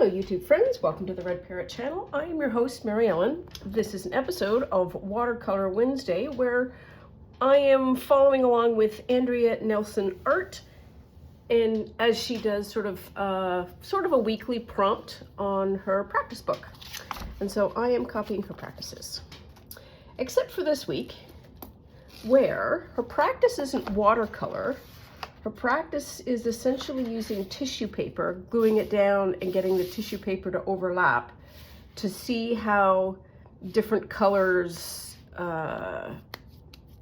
Hello YouTube friends, welcome to the Red Parrot channel. I am your host Mary Ellen. This is an episode of Watercolor Wednesday where I am following along with Andrea Nelson Art, and as she does sort of a weekly prompt on her practice book. And so I am copying her practices. Except for this week, where her practice isn't watercolor. Her practice is essentially using tissue paper, gluing it down and getting the tissue paper to overlap to see how different colors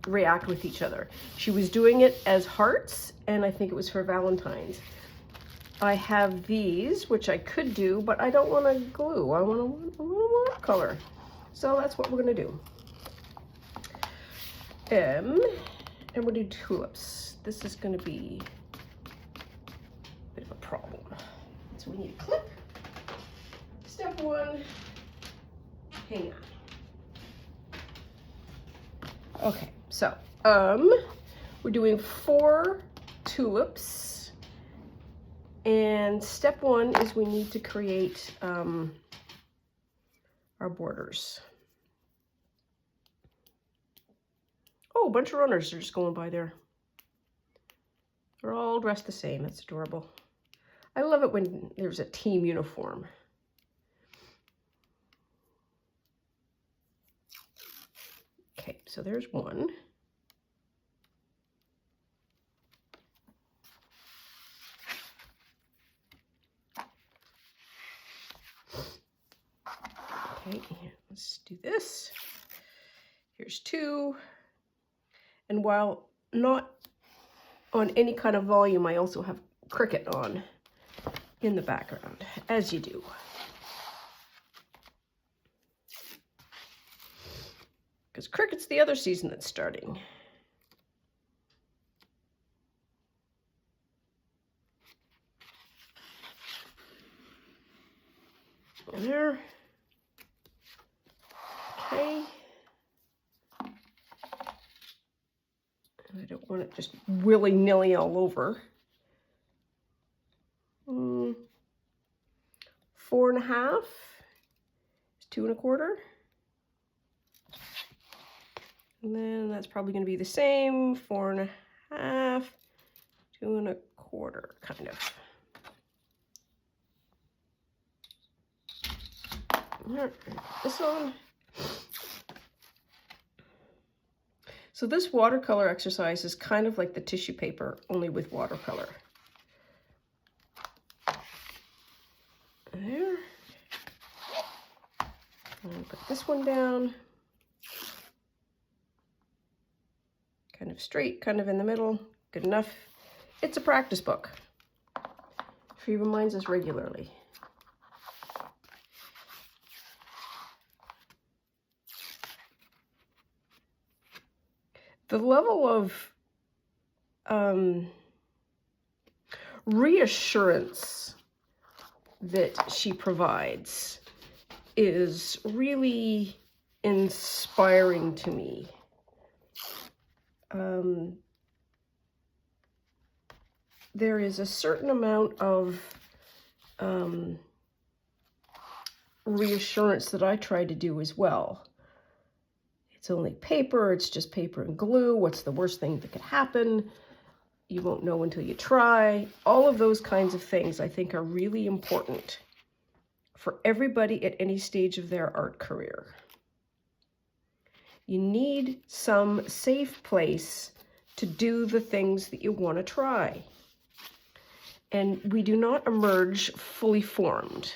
react with each other. She was doing it as hearts, and I think it was for Valentine's. I have these, which I could do, but I don't want to glue. I want watercolor. So that's what we're going to do. And we'll do tulips. This is going to be a bit of a problem. So we need a clip. Step one, hang on. Okay, so we're doing 4 tulips. And step one is we need to create our borders. Oh, a bunch of runners are just going by there. They're all dressed the same. That's adorable. I love it when there's a team uniform. Okay, so there's one. Okay, let's do this. Here's 2. And while not on any kind of volume, I also have cricket on in the background, as you do. Because cricket's the other season that's starting. There. Okay. I don't want it just willy-nilly all over. 4 1/2. 2 1/4. And then that's probably going to be the same. 4 1/2. 2 1/4, kind of. This one. So this watercolor exercise is kind of like the tissue paper, only with watercolor. There. And put this one down. Kind of straight, kind of in the middle. Good enough. It's a practice book. She reminds us regularly. The level of reassurance that she provides is really inspiring to me. There is a certain amount of reassurance that I try to do as well. It's only paper, it's just paper and glue. What's the worst thing that could happen? You won't know until you try. All of those kinds of things I think are really important for everybody at any stage of their art career. You need some safe place to do the things that you want to try. And we do not emerge fully formed.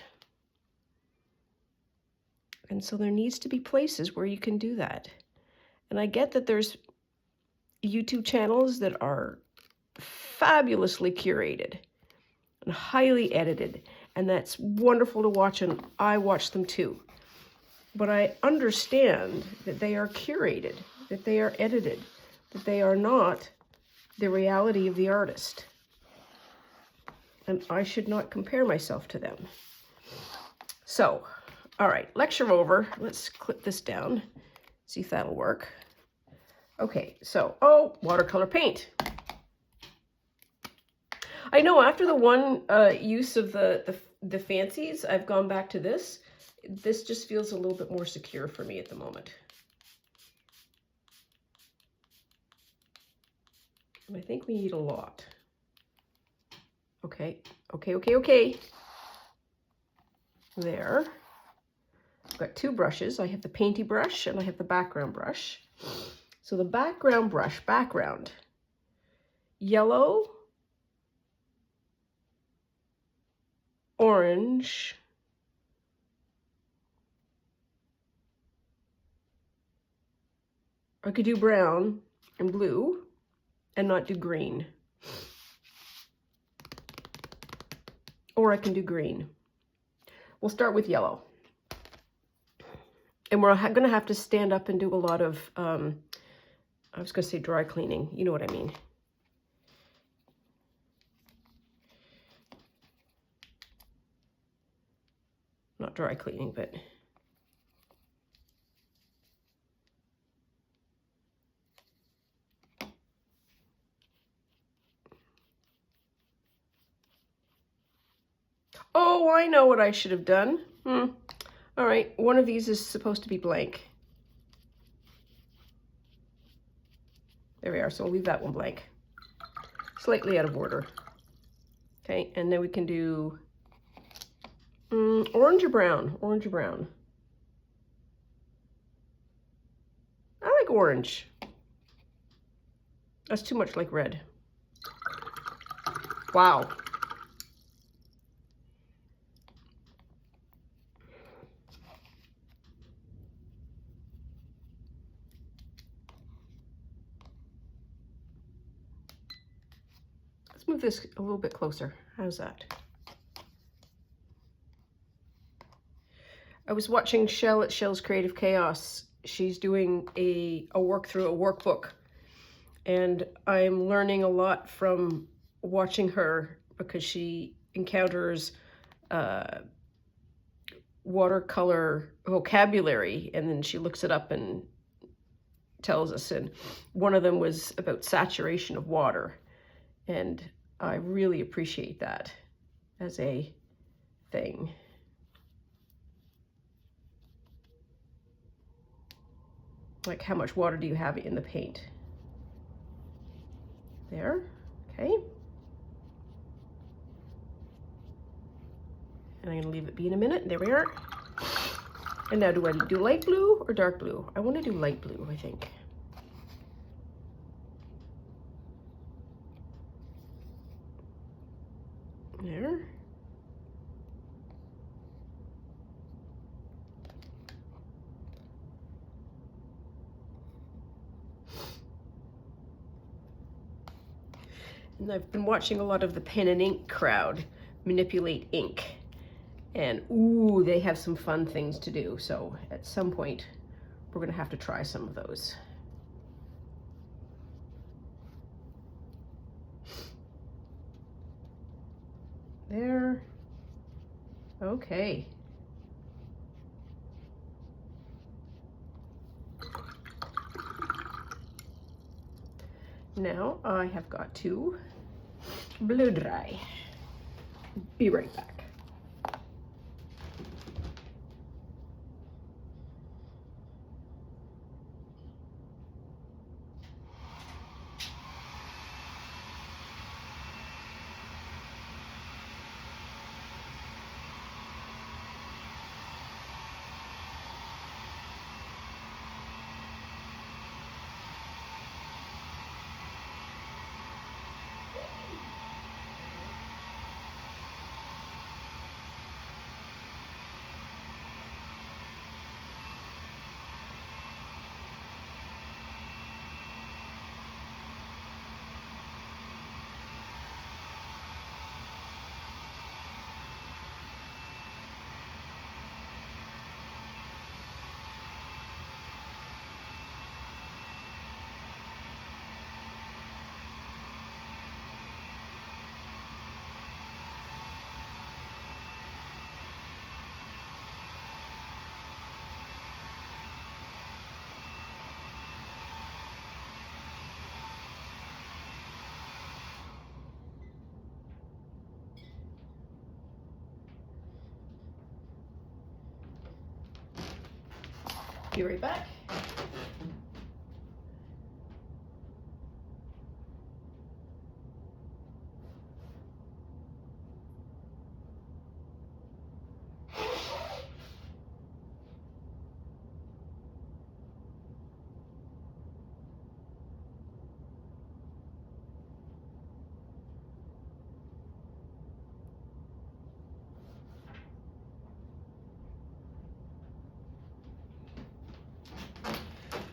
And so there needs to be places where you can do that. And I get that there's YouTube channels that are fabulously curated and highly edited. And that's wonderful to watch, and I watch them too. But I understand that they are curated, that they are edited, that they are not the reality of the artist. And I should not compare myself to them. So, all right, lecture over. Let's clip this down, see if that'll work. Okay, so, watercolor paint. I know after the one use of the the fancies, I've gone back to this. This just feels a little bit more secure for me at the moment. And I think we need a lot. Okay, okay. There. I've got two brushes. I have the painty brush and I have the background brush. So the background brush, background, yellow, orange, I could do brown and blue and not do green. Or I can do green. We'll start with yellow. And we're going to have to stand up and do a lot of, I was going to say dry cleaning. You know what I mean. Not dry cleaning, but... Oh, I know what I should have done. All right, one of these is supposed to be blank. There we are, so we'll leave that one blank. Slightly out of order. Okay, and then we can do orange or brown? Orange or brown? I like orange. That's too much like red. Wow. Let's move this a little bit closer. How's that? I was watching Shell at Shell's Creative Chaos. She's doing a workthrough, a workbook. And I'm learning a lot from watching her because she encounters watercolor vocabulary and then she looks it up and tells us. And one of them was about saturation of water. And I really appreciate that as a thing. Like, how much water do you have in the paint? There, okay. And I'm gonna leave it be in a minute. There we are. And now do I do light blue or dark blue? I want to do light blue, I think. There. And I've been watching a lot of the pen and ink crowd manipulate ink. And ooh, they have some fun things to do. So at some point, we're gonna have to try some of those. There. Okay. Now I have got to blow dry. Be right back. Be right back.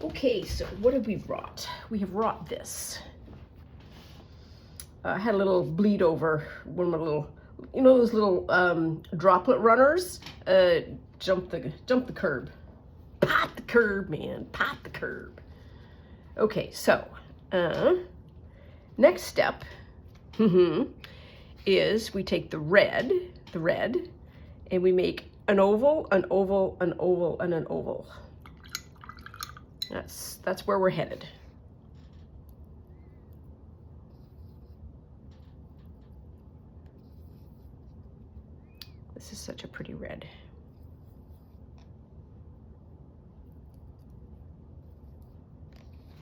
Okay, so what have we wrought? We have wrought this. I had a little bleed over one of my little, you know, those little droplet runners. Jump the curb. Pot the curb, man. Pot the curb. Okay, so next step is we take the red, and we make an oval, an oval, an oval, and an oval. That's where we're headed. This is such a pretty red.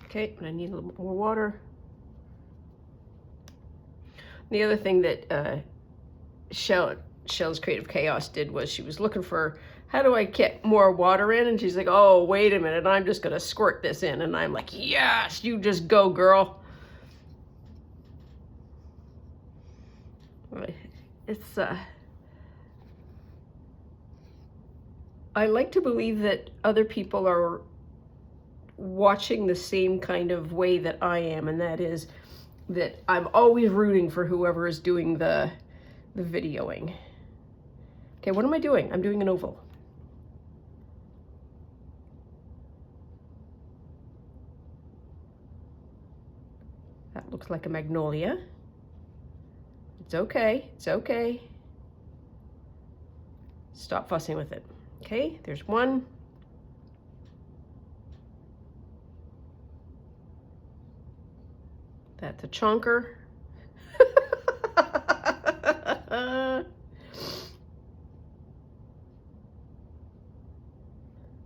Okay, and I need a little more water. The other thing that Shell's Creative Chaos did was she was looking for, how do I get more water in? And she's like, oh, wait a minute, I'm just gonna squirt this in. And I'm like, yes, you just go, girl. It's, I like to believe that other people are watching the same kind of way that I am, and that is that I'm always rooting for whoever is doing the videoing. Okay, what am I doing? I'm doing an oval. That looks like a magnolia. It's okay, it's okay. Stop fussing with it. Okay, there's one. That's a chonker.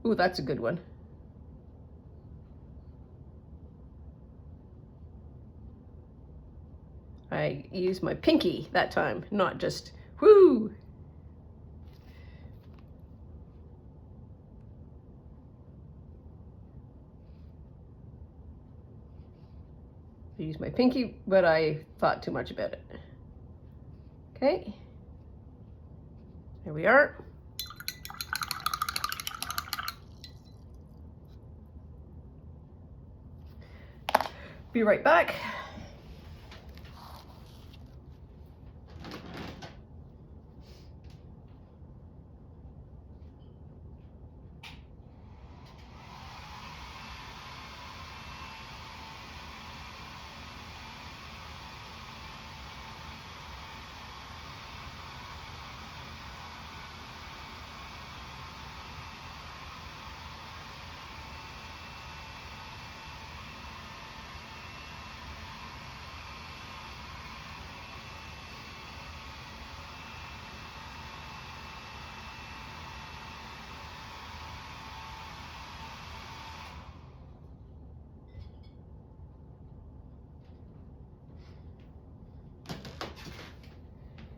Ooh, that's a good one. I used my pinky that time, not just whoo. I used my pinky, but I thought too much about it. Okay, there we are. Be right back.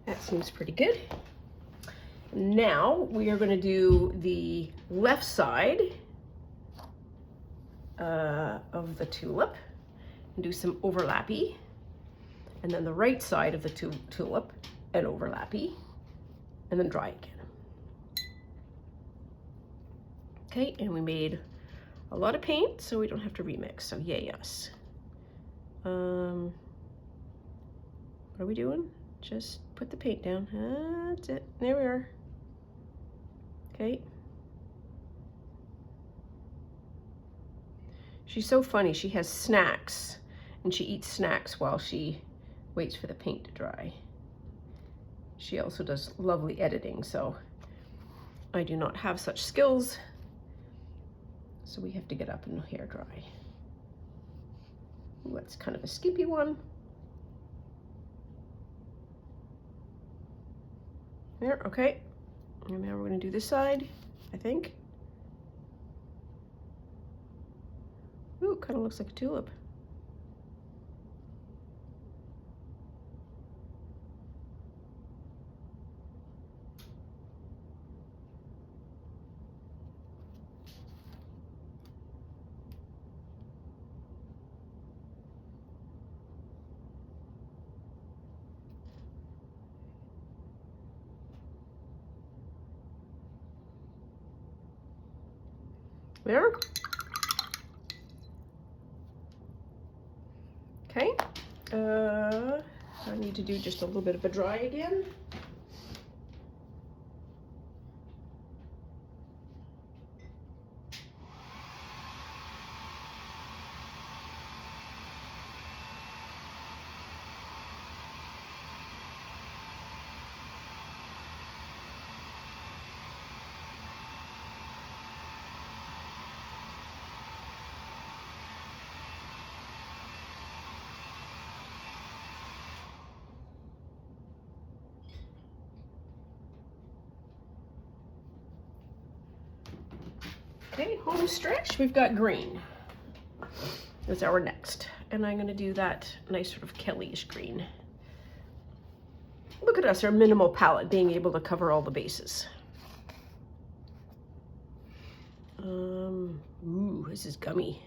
That seems pretty good. Now we are going to do the left side of the tulip and do some overlappy, and then the right side of the tulip and overlappy, and then dry again. Okay, and we made a lot of paint, so we don't have to remix, so yay us. What are we doing? Just put the paint down. That's it. There we are. Okay. She's so funny. She has snacks, and she eats snacks while she waits for the paint to dry. She also does lovely editing, so I do not have such skills. So we have to get up and hair dry. Ooh, that's kind of a skimpy one. There, okay. And now we're gonna do this side, I think. Ooh, kind of looks like a tulip. There. Okay. I need to do just a little bit of a dry again. Okay, home stretch, we've got green. That's our next. And I'm gonna do that nice sort of Kelly-ish green. Look at us, our minimal palette, being able to cover all the bases. Ooh, this is gummy.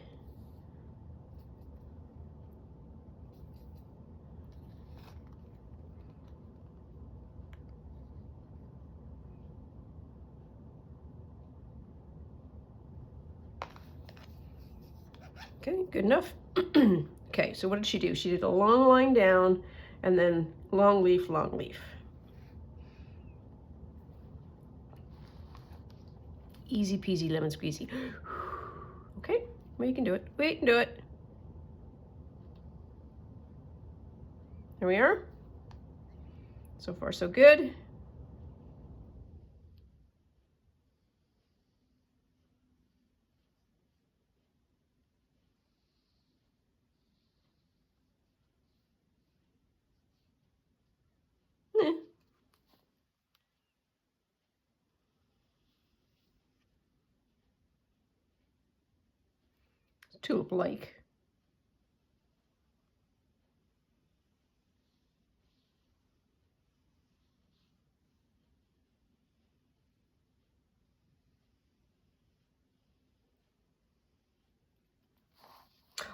Okay, good enough. Okay, so what did she do? She did a long line down and then long leaf, long leaf. Easy peasy lemon squeezy. Okay, well, you can do it. We can do it. There we are. So far, so good. Eh. Tulip-like.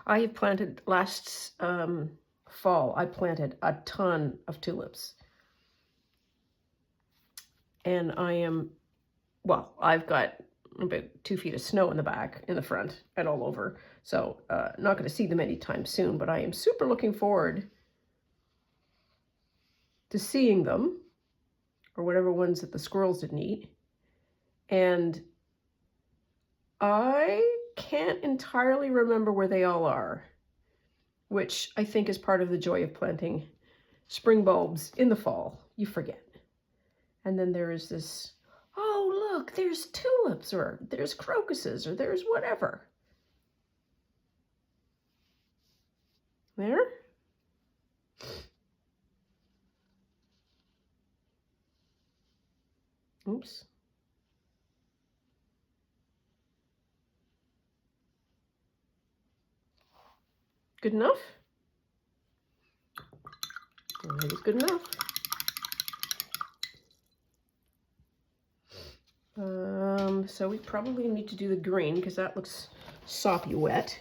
I have planted last fall, I planted a ton of tulips. And I am, well, I've got about 2 feet of snow in the back, in the front, and all over. So not going to see them anytime soon, but I am super looking forward to seeing them, or whatever ones that the squirrels didn't eat. And I can't entirely remember where they all are, which I think is part of the joy of planting spring bulbs in the fall. You forget. And then there is this, oh, look, there's tulips, or there's crocuses, or there's whatever. There. Oops. Good enough? I think it's good enough. So we probably need to do the green because that looks soppy wet.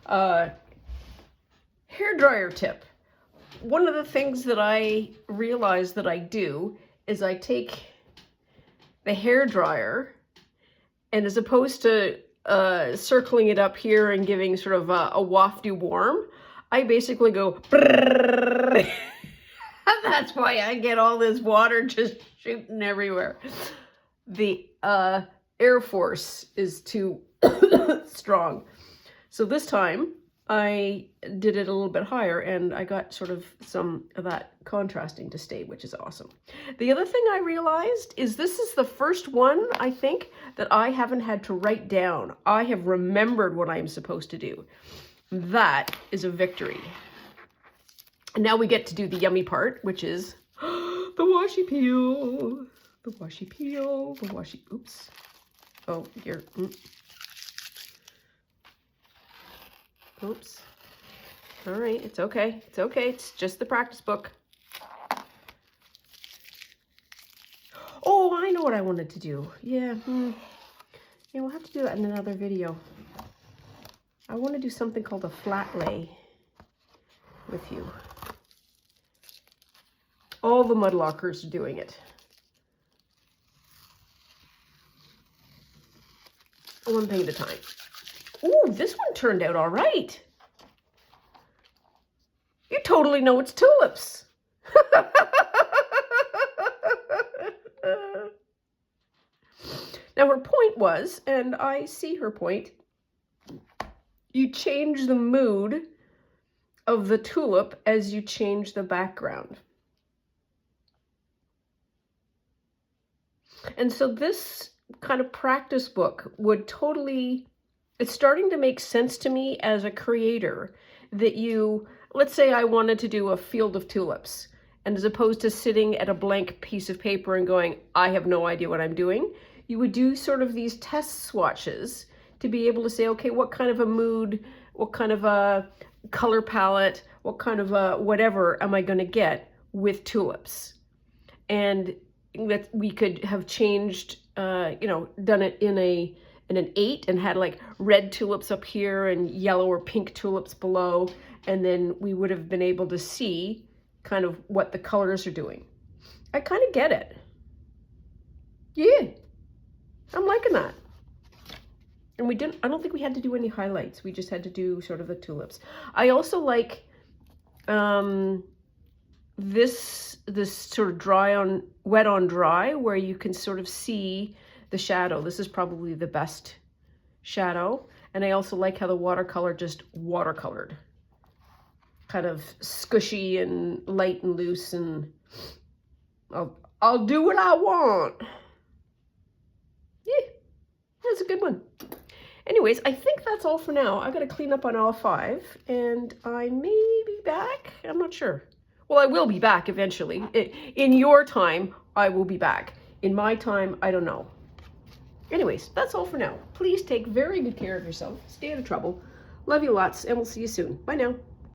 Hairdryer tip. One of the things that I realize that I do is I take the hairdryer, and as opposed to circling it up here and giving sort of a wafty warm, I basically go brrrr. That's why I get all this water just shooting everywhere. The air force is too strong. So this time I did it a little bit higher, and I got sort of some of that contrasting to stay, which is awesome. The other thing I realized is this is the first one, I think, that I haven't had to write down. I have remembered what I'm supposed to do. That is a victory. And now we get to do the yummy part, which is the washi peel. The washi peel, the washi, oops. Oh, here. Oops. All right, it's okay. It's okay. It's just the practice book. Oh, I know what I wanted to do. Yeah. Yeah, we'll have to do that in another video. I want to do something called a flat lay with you. All the mud lockers are doing it. One thing at a time. Ooh, this one turned out all right. You totally know it's tulips. Now her point was, and I see her point, you change the mood of the tulip as you change the background. And so this kind of practice book would totally, it's starting to make sense to me as a creator that you, let's say I wanted to do a field of tulips, and as opposed to sitting at a blank piece of paper and going, I have no idea what I'm doing, you would do sort of these test swatches to be able to say, okay, what kind of a mood, what kind of a color palette, what kind of a whatever am I going to get with tulips? And that we could have changed, done it in an 8 and had like red tulips up here and yellow or pink tulips below. And then we would have been able to see kind of what the colors are doing. I kind of get it. Yeah, I'm liking that. And I don't think we had to do any highlights. We just had to do sort of the tulips. I also like this sort of wet on dry, where you can sort of see the shadow. This is probably the best shadow. And I also like how the watercolor just watercolored. Kind of squishy and light and loose, and I'll do what I want. Yeah, that's a good one. Anyways, I think that's all for now. I got to clean up on all 5, and I may be back. I'm not sure. Well, I will be back eventually. In your time, I will be back. In my time, I don't know. Anyways, that's all for now. Please take very good care of yourself. Stay out of trouble. Love you lots, and we'll see you soon. Bye now.